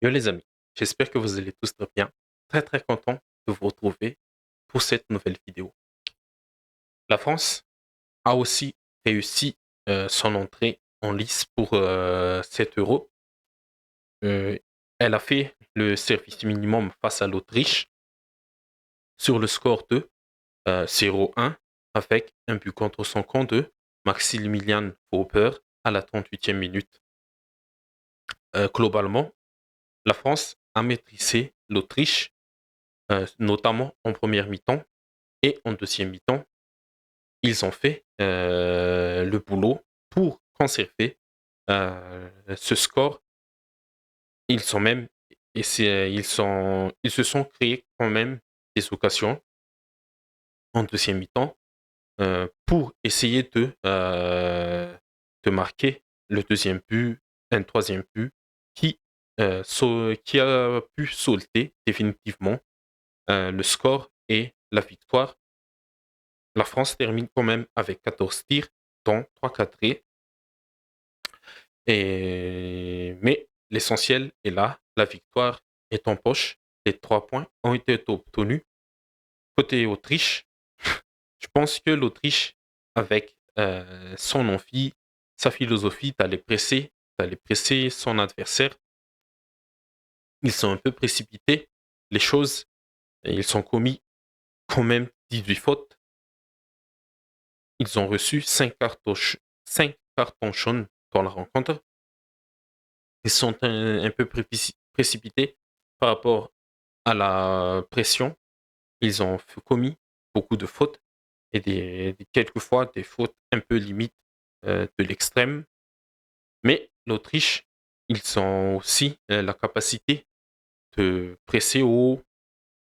Yo les amis, j'espère que vous allez tous très bien. Très très content de vous retrouver pour cette nouvelle vidéo. La France a aussi réussi son entrée en lice pour 7 euros. Euh, Elle a fait le service minimum face à l'Autriche sur le score de 0-1 avec un but contre son camp de Maximilian Pauper à la 38e minute. Globalement, la France a maîtrisé l'Autriche, notamment en première mi-temps. Et en deuxième mi-temps, ils ont fait le boulot pour conserver ce score. Ils sont même, ils se sont créés quand même des occasions en deuxième mi-temps pour essayer de marquer le deuxième but, un troisième but qui, qui a pu solder définitivement le score et la victoire. La France termine quand même avec 14 tirs, dont 3 cadrés. Mais l'essentiel est là, la victoire est en poche. Les 3 points ont été obtenus. Côté Autriche, je pense que l'Autriche, avec son envie, sa philosophie d'aller presser son adversaire, ils sont un peu précipités. Les choses, ils ont commis quand même 18 fautes. Ils ont reçu 5 cartons jaunes dans la rencontre. Ils sont un peu précipités par rapport à la pression. Ils ont commis beaucoup de fautes et quelquefois des fautes un peu limites de l'extrême. Mais l'Autriche, ils ont aussi la capacité de presser haut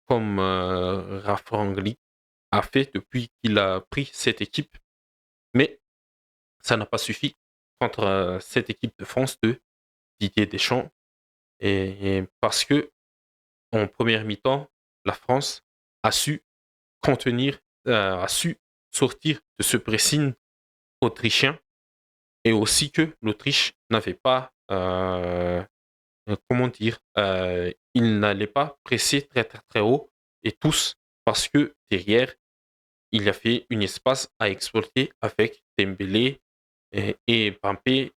comme Ralf Rangnick a fait depuis qu'il a pris cette équipe. Mais ça n'a pas suffi contre cette équipe de France de Didier Deschamps. Et parce que en première mi-temps, la France a su contenir, a su sortir de ce pressing autrichien et aussi que l'Autriche n'avait pas, comment dire, il n'allait pas presser très très très haut et tous parce que derrière, il y avait un espace à exploiter avec Dembélé et Mbappé,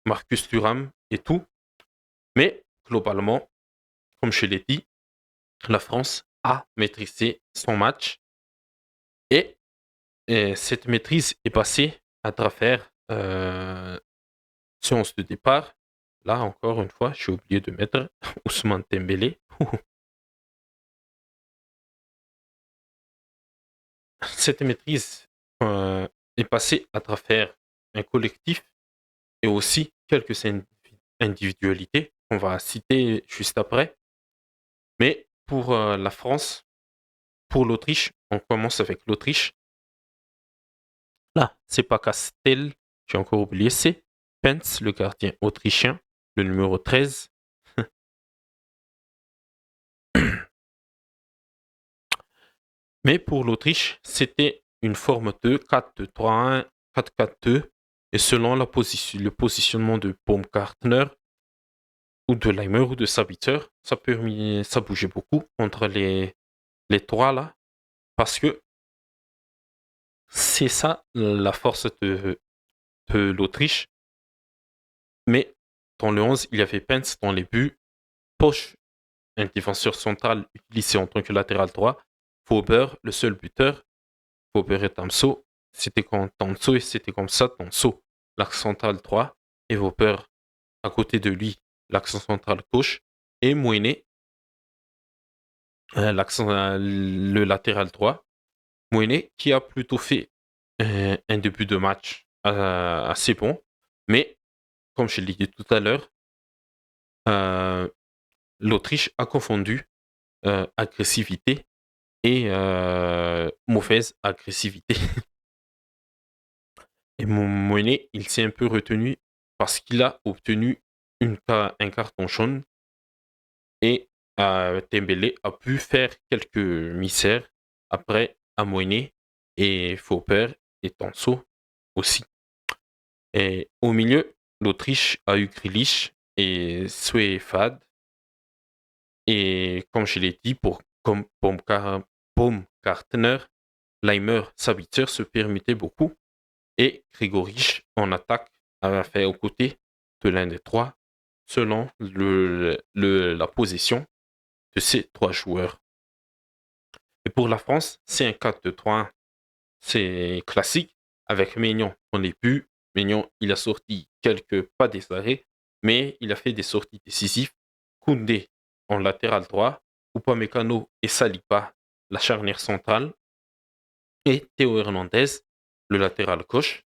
Marcus Thuram et tout. Mais globalement, comme je l'ai dit, la France a maîtrisé son match et cette maîtrise est passée à travers séance de départ. Là, encore une fois, j'ai oublié de mettre Ousmane Dembélé. Cette maîtrise est passée à travers un collectif et aussi quelques individualités qu'on va citer juste après. Mais pour la France, pour l'Autriche, on commence avec l'Autriche. Là, c'est pas Castel, j'ai encore oublié, c'est Pence, le gardien autrichien, le numéro 13. Mais pour l'Autriche, c'était une forme de 4-2-3-1, 4-4-2. Et selon le positionnement de Baumgartner, ou de Leimer, ou de Sabitzer, ça bougeait beaucoup entre les trois là. Parce que c'est ça la force de l'Autriche. Mais dans le 11, il y avait Pence dans les buts, Poch, un défenseur central utilisé en tant que latéral droit, Fauber, le seul buteur, Fauber et Tamso, c'était comme Tamso et c'était comme ça, Tamso, l'axe central droit, et Fauber à côté de lui, l'axe central gauche, et Mouinet, le latéral droit. Mouinet qui a plutôt fait un début de match assez bon, mais comme je l'ai dit tout à l'heure, euh, l'Autriche a confondu agressivité et mauvaise agressivité. Et Monet, il s'est un peu retenu parce qu'il a obtenu un carton jaune et Dembélé a pu faire quelques misères après à Monet et Fauper et Tanso aussi. Et au milieu, l'Autriche a eu Grealish et Suefad. Et comme je l'ai dit, comme Baumgartner, Leimer, Sabitzer se permettaient beaucoup. Et Grigorich, en attaque, avait fait aux côtés de l'un des trois, selon la position de ces trois joueurs. Et pour la France, c'est un 4-2-3-1. C'est classique, avec Maignan dans les buts. Maignan, il a sorti quelques pas des arrêts, mais il a fait des sorties décisives. Koundé en latéral droit, Upamecano et Saliba, la charnière centrale, et Théo Hernandez, le latéral gauche.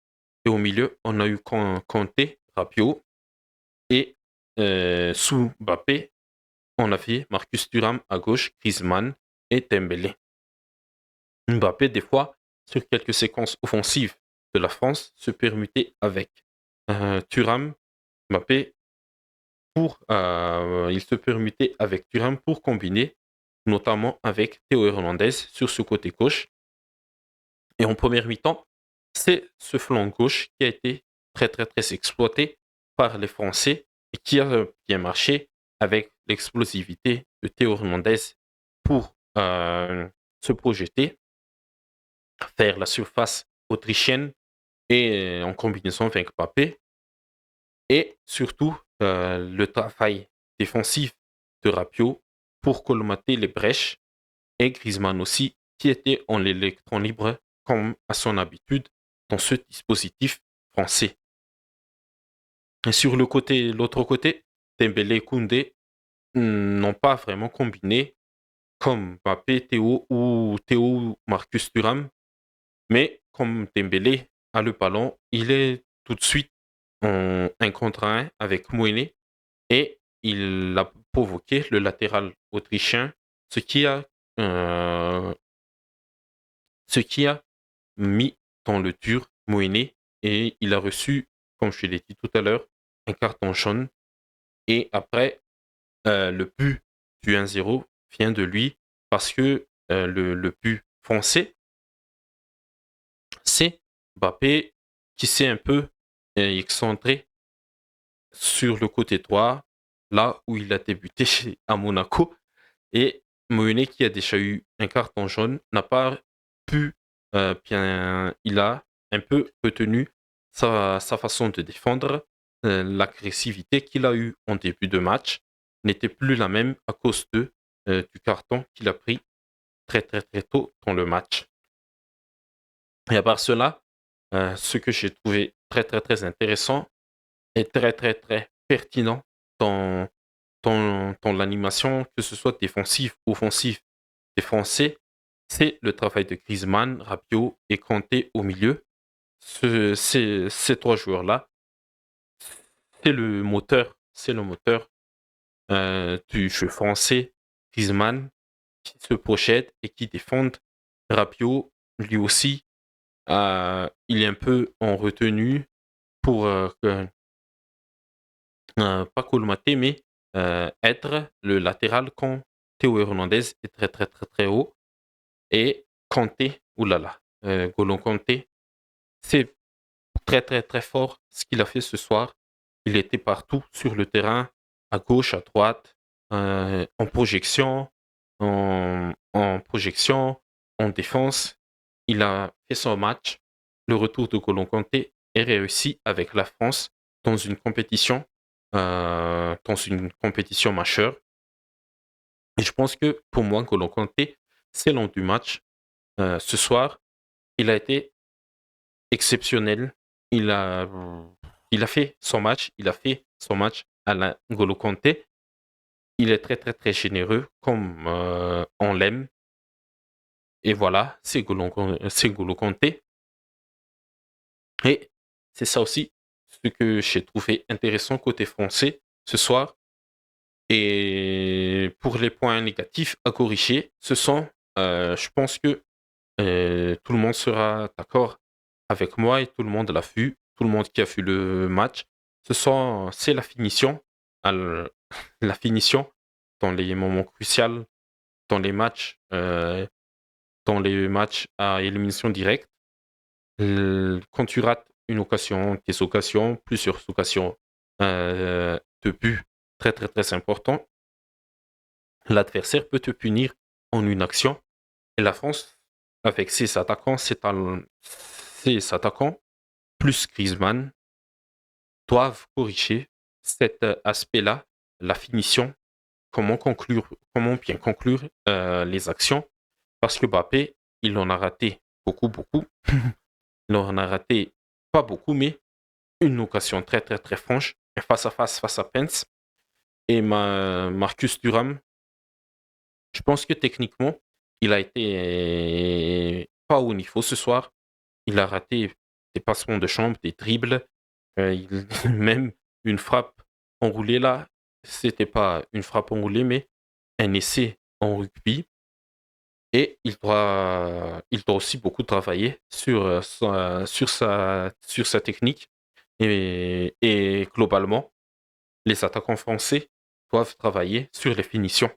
Et au milieu, on a eu Kanté, Rabiot, et sous Mbappé, on a fait Marcus Thuram à gauche, Griezmann et Dembélé. Mbappé, des fois, sur quelques séquences offensives de la France, se permettait avec Thuram, Mbappé, il se permettait avec Thuram pour combiner, notamment avec Théo Hernandez sur ce côté gauche. Et en première mi-temps, c'est ce flanc gauche qui a été très très très exploité par les Français et qui a bien marché avec l'explosivité de Théo Hernandez pour se projeter, faire la surface autrichienne et en combinaison avec Mbappé. Et surtout, le travail défensif de Rabiot pour colmater les brèches et Griezmann aussi, qui était en l'électron libre comme à son habitude dans ce dispositif français. Et sur l'autre côté, Dembélé et Koundé n'ont pas vraiment combiné comme Mbappé, Théo ou Marcus Thuram, mais comme Dembélé a le ballon, il est tout de suite en 1 contre 1 avec Mouené et il a provoqué le latéral autrichien, ce qui a, euh, ce qui a mis dans le dur Mouené et il a reçu, comme je l'ai dit tout à l'heure, un carton jaune. Et après, le but du 1-0 vient de lui parce que le but français, c'est Mbappé qui s'est un peu excentré sur le côté droit, là où il a débuté à Monaco. Et Moyenne, qui a déjà eu un carton jaune, n'a pas pu bien. Il a un peu retenu sa façon de défendre. L'agressivité qu'il a eue en début de match n'était plus la même à cause du carton qu'il a pris très très très tôt dans le match. Et à part cela, ce que j'ai trouvé très très très intéressant et très très très pertinent dans dans l'animation, que ce soit défensif ou offensif des Français, c'est le travail de Griezmann, Rabiot et Kanté au milieu. Ces trois joueurs-là, c'est le moteur du jeu français. Griezmann qui se projette et qui défend. Rabiot, lui aussi, il est un peu en retenue pour pas colmater, mais être le latéral quand Théo Hernandez est très très très très haut. Et Kanté, oulala, Golo Kanté, c'est très très très fort ce qu'il a fait ce soir. Il était partout sur le terrain, à gauche, à droite, en projection, en défense. Il a fait son match. Le retour de Golo Kanté est réussi avec la France dans dans une compétition majeure. Et je pense que pour moi, Golo Kanté, c'est l'homme du match. Ce soir, il a été exceptionnel. Il a, il a fait son match. Il a fait son match à la N'Golo Kanté. Il est très, très, très généreux, comme on l'aime. Et voilà, c'est N'Golo Kanté. Et c'est ça aussi ce que j'ai trouvé intéressant côté français ce soir. Et pour les points négatifs à corriger, je pense que tout le monde sera d'accord avec moi et tout le monde l'a vu, tout le monde qui a vu le match. C'est la finition, al- la finition dans les moments cruciaux, dans les matchs, euh, dans les matchs à élimination directe. Quand tu rates des occasions, plusieurs occasions de but très très très importants, l'adversaire peut te punir en une action. Et la France, avec ses attaquants plus Griezmann, doivent corriger cet aspect-là, la finition, comment bien conclure les actions. Parce que Mbappé, il en a raté beaucoup, beaucoup. Il en a raté pas beaucoup, mais une occasion très, très, très franche, un face à Pence. Et Marcus Thuram, je pense que techniquement, il a été pas au niveau ce soir. Il a raté des passements de chambre, des dribbles, même une frappe enroulée là. C'était pas une frappe enroulée, mais un essai en rugby. Et il doit aussi beaucoup travailler sur sa technique. Et globalement, les attaquants français doivent travailler sur les finitions.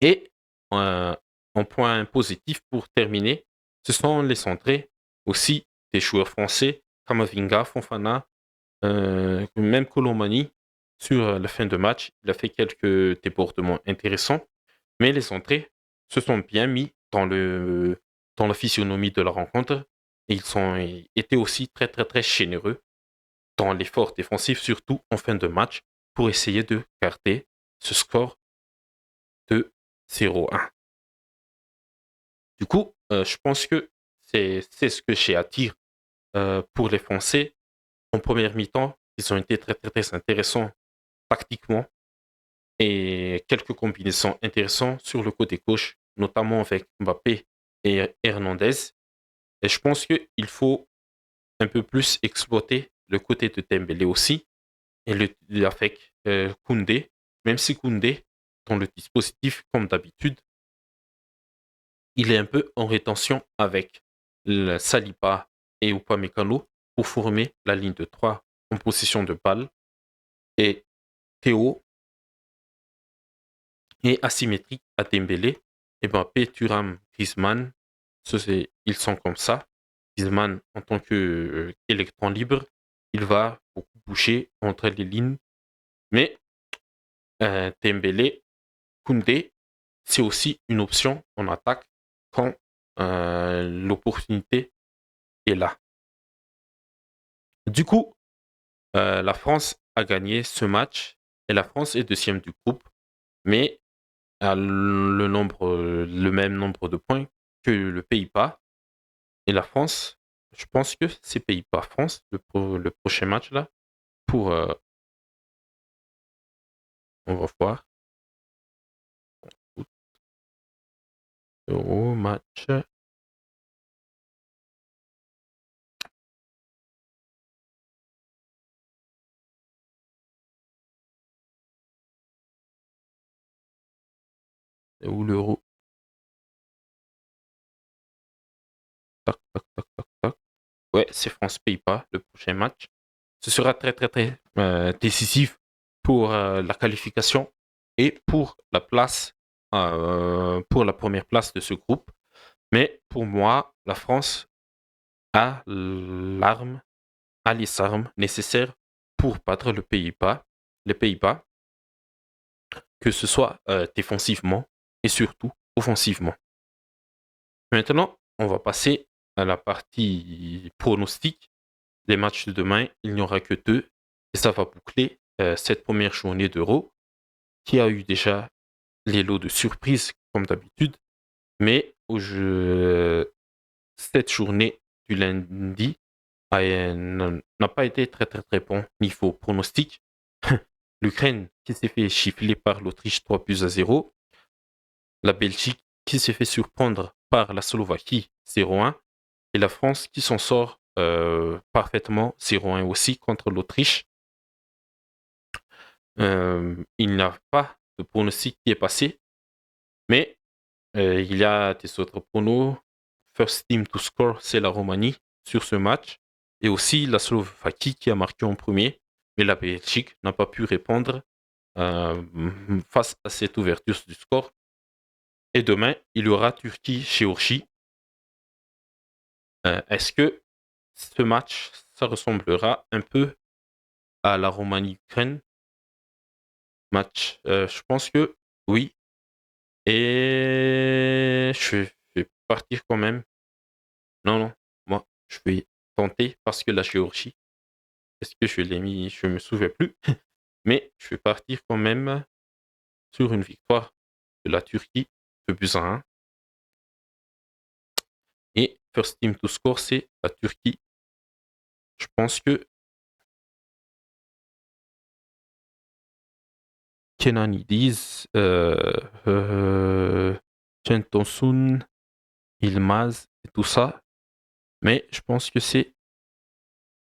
Et un point positif pour terminer, ce sont les centrés aussi des joueurs français, Kamavinga, Fofana, même Colomani. Sur la fin de match, il a fait quelques débordements intéressants, mais les centrés se sont bien mis dans la physionomie de la rencontre et ils ont été aussi très très très généreux dans l'effort défensif, surtout en fin de match, pour essayer de garder ce score de 0-1. Du coup, je pense que c'est ce que j'ai à dire pour les Français. En première mi-temps, ils ont été très, très, très intéressants tactiquement et quelques combinaisons intéressantes sur le côté gauche, notamment avec Mbappé et Hernandez. Et je pense qu'il faut un peu plus exploiter le côté de Dembélé aussi et avec Koundé, même si Koundé, dans le dispositif, comme d'habitude, il est un peu en rétention avec Saliba et Upamecano pour former la ligne de 3 en possession de balle. Et Théo est asymétrique à Dembélé. Et Mbappé, Thuram, Griezmann, ils sont comme ça. Griezmann, en tant qu'électron libre, il va beaucoup bouger entre les lignes. Mais Dembélé, Koundé, c'est aussi une option en attaque quand l'opportunité est là. Du coup, la France a gagné ce match et la France est deuxième du groupe, mais a le même nombre de points que le Pays-Bas. Et la France, je pense que c'est Pays-Bas-France, le prochain match là, pour, on va voir, Euro match, où l'Euro, tac, tac, tac, tac, tac. Ouais, c'est France-Pays-Bas, le prochain match. Ce sera très, très, très décisif pour la qualification et pour la première place de ce groupe. Mais pour moi, la France a l'arme, a les armes nécessaires pour battre les Pays-Bas, que ce soit défensivement et surtout offensivement. Maintenant, on va passer à la partie pronostic. Les matchs de demain, il n'y aura que deux et ça va boucler cette première journée d'Euro qui a eu déjà les lots de surprise comme d'habitude, mais cette journée du lundi n'a pas été très très très bon niveau pronostic. L'Ukraine qui s'est fait chiffler par l'Autriche 3-0, la Belgique qui s'est fait surprendre par la Slovaquie 0-1 et la France qui s'en sort parfaitement 0-1 aussi contre l'Autriche. Il n'y a pas de pronostic qui est passé, mais il y a des autres pronos. First team to score, c'est la Roumanie sur ce match. Et aussi la Slovaquie qui a marqué en premier. Mais la Belgique n'a pas pu répondre face à cette ouverture du score. Et demain, il y aura Turquie-Géorgie. Est-ce que ce match, ça ressemblera un peu à la Roumanie-Ukraine match? Je pense que Oui. Et je vais partir quand même. Non, non, moi, je vais tenter parce que la Géorgie, est-ce que je l'ai mis? Je me souviens plus. Mais je vais partir quand même sur une victoire de la Turquie, 2 buts à 1. Et first team to score, c'est la Turquie. Je pense que Kenanidis, Cenk Tosun, Yılmaz et tout ça. Mais je pense que c'est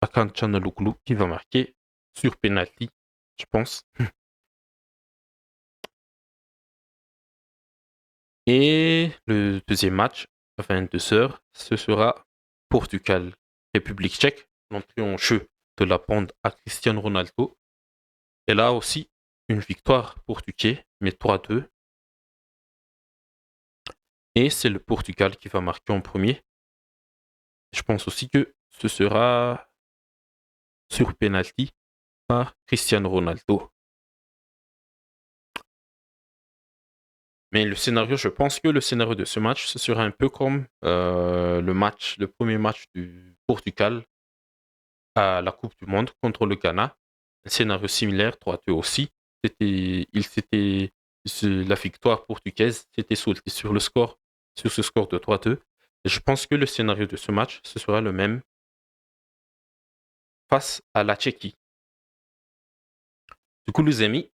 Hakan Çalhanoğlu qui va marquer sur penalty, je pense. Et le deuxième match, à 22h, ce sera Portugal-République tchèque. L'entrée en jeu de la bande à Cristiano Ronaldo. Et là aussi, une victoire portugaise, mais 3-2. Et c'est le Portugal qui va marquer en premier. Je pense aussi que ce sera sur penalty par Cristiano Ronaldo. Mais le scénario, je pense que le scénario de ce match, ce sera un peu comme le premier match du Portugal à la Coupe du Monde contre le Ghana. Un scénario similaire, 3-2 aussi. La victoire portugaise s'était soldée sur ce score de 3-2. Et je pense que le scénario de ce match, ce sera le même face à la Tchéquie. Du coup, les amis,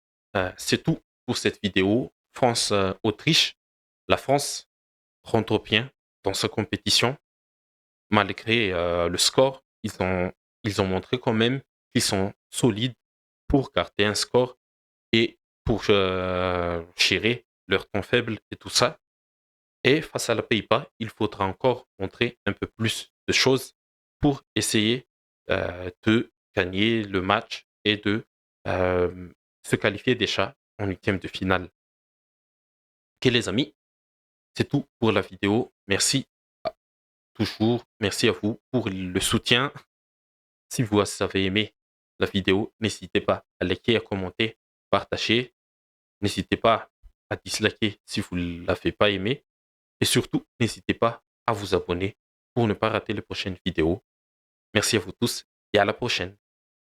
c'est tout pour cette vidéo. France-Autriche. La France rentre bien dans sa compétition. Malgré le score, ils ont montré quand même qu'ils sont solides pour garder un score et pour gérer leur temps faible et tout ça. Et face à la Pays-Bas, il faudra encore montrer un peu plus de choses pour essayer de gagner le match et de se qualifier déjà en huitième de finale. Ok les amis, c'est tout pour la vidéo. Merci toujours, merci à vous pour le soutien. Si vous avez aimé la vidéo, n'hésitez pas à liker, à commenter, partager. N'hésitez pas à disliker si vous ne l'avez pas aimé. Et surtout, n'hésitez pas à vous abonner pour ne pas rater les prochaines vidéos. Merci à vous tous et à la prochaine.